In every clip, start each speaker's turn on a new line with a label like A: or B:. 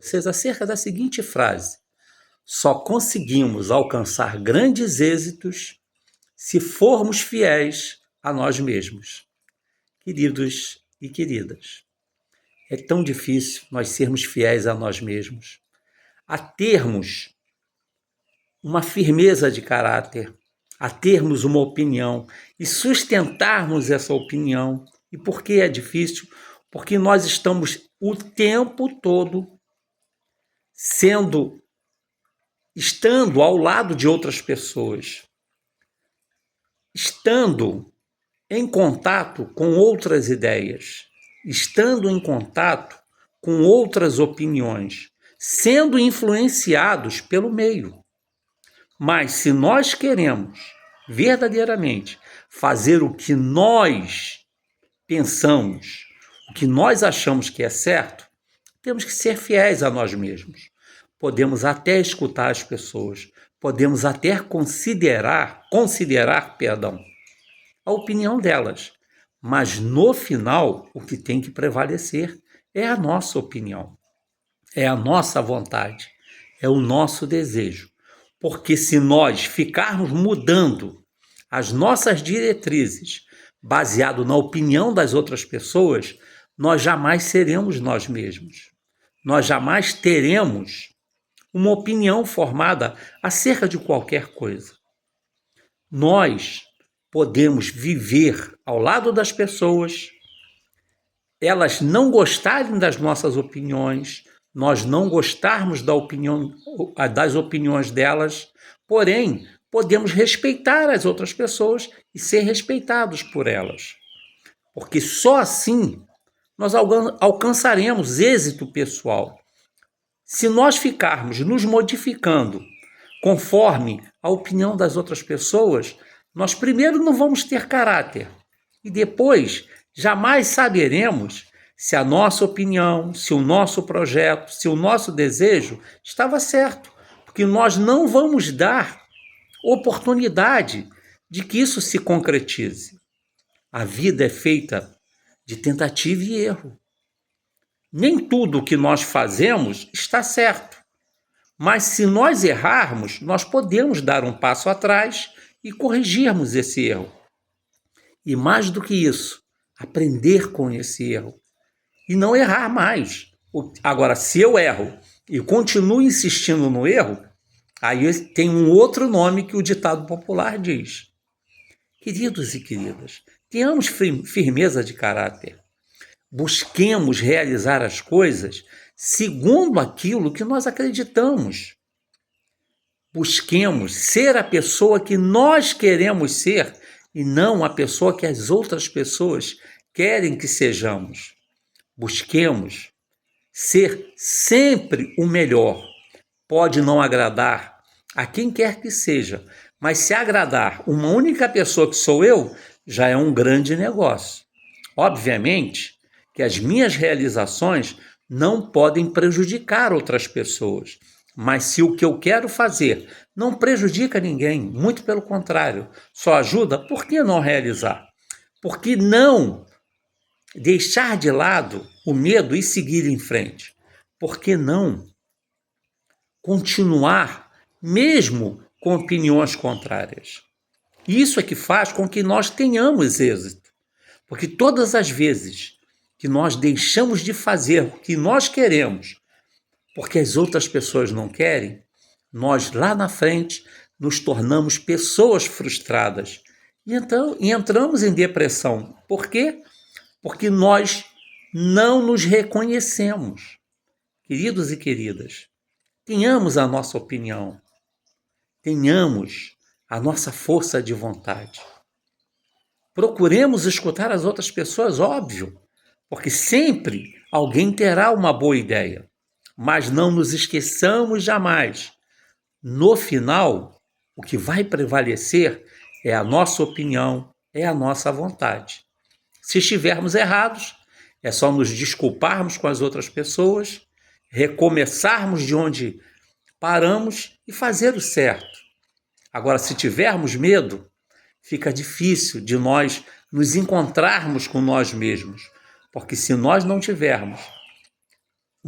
A: vocês acerca da seguinte frase: só conseguimos alcançar grandes êxitos se formos fiéis a nós mesmos. Queridos e queridas, é tão difícil nós sermos fiéis a nós mesmos, a termos uma firmeza de caráter, a termos uma opinião e sustentarmos essa opinião. E por que é difícil? Porque nós estamos o tempo todo estando ao lado de outras pessoas, estando em contato com outras ideias, estando em contato com outras opiniões, sendo influenciados pelo meio. Mas se nós queremos verdadeiramente fazer o que nós pensamos, o que nós achamos que é certo, temos que ser fiéis a nós mesmos. Podemos até escutar as pessoas, podemos até considerar, a opinião delas. Mas no final, o que tem que prevalecer é a nossa opinião, é a nossa vontade, é o nosso desejo. Porque se nós ficarmos mudando as nossas diretrizes baseado na opinião das outras pessoas, nós jamais seremos nós mesmos. Nós jamais teremos uma opinião formada acerca de qualquer coisa. Nós podemos viver ao lado das pessoas, elas não gostarem das nossas opiniões, nós não gostarmos das opiniões delas, porém, podemos respeitar as outras pessoas e ser respeitados por elas. Porque só assim nós alcançaremos êxito pessoal. Se nós ficarmos nos modificando conforme a opinião das outras pessoas, nós primeiro não vamos ter caráter e depois jamais saberemos se a nossa opinião, se o nosso projeto, se o nosso desejo estava certo, porque nós não vamos dar oportunidade de que isso se concretize. A vida é feita de tentativa e erro. Nem tudo o que nós fazemos está certo, mas se nós errarmos, nós podemos dar um passo atrás e corrigirmos esse erro. E mais do que isso, aprender com esse erro e não errar mais. Agora, se eu erro e continuo insistindo no erro, aí tem um outro nome que o ditado popular diz. Queridos e queridas, tenhamos firmeza de caráter. Busquemos realizar as coisas segundo aquilo que nós acreditamos. Busquemos ser a pessoa que nós queremos ser e não a pessoa que as outras pessoas querem que sejamos. Busquemos ser sempre o melhor. Pode não agradar a quem quer que seja, mas se agradar uma única pessoa que sou eu, já é um grande negócio. Obviamente que as minhas realizações não podem prejudicar outras pessoas, mas se o que eu quero fazer não prejudica ninguém, muito pelo contrário, só ajuda, por que não realizar? Por que não deixar de lado o medo e seguir em frente? Por que não continuar mesmo com opiniões contrárias? Isso é que faz com que nós tenhamos êxito, porque todas as vezes que nós deixamos de fazer o que nós queremos porque as outras pessoas não querem, nós lá na frente nos tornamos pessoas frustradas e entramos em depressão. Por quê? Porque nós não nos reconhecemos. Queridos e queridas, tenhamos a nossa opinião, tenhamos a nossa força de vontade. Procuremos escutar as outras pessoas, óbvio, porque sempre alguém terá uma boa ideia. Mas não nos esqueçamos jamais. No final, o que vai prevalecer é a nossa opinião, é a nossa vontade. Se estivermos errados, é só nos desculparmos com as outras pessoas, recomeçarmos de onde paramos e fazer o certo. Agora, se tivermos medo, fica difícil de nós nos encontrarmos com nós mesmos, porque se nós não tivermos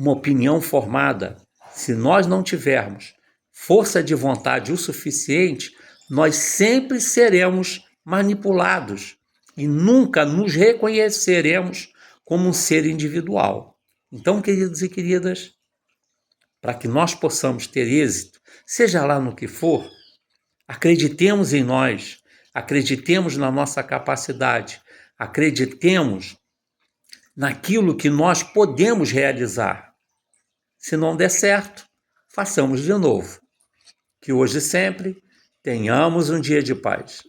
A: uma opinião formada, se nós não tivermos força de vontade o suficiente, nós sempre seremos manipulados e nunca nos reconheceremos como um ser individual. Então, queridos e queridas, para que nós possamos ter êxito, seja lá no que for, acreditemos em nós, acreditemos na nossa capacidade, acreditemos naquilo que nós podemos realizar. Se não der certo, façamos de novo. Que hoje e sempre tenhamos um dia de paz.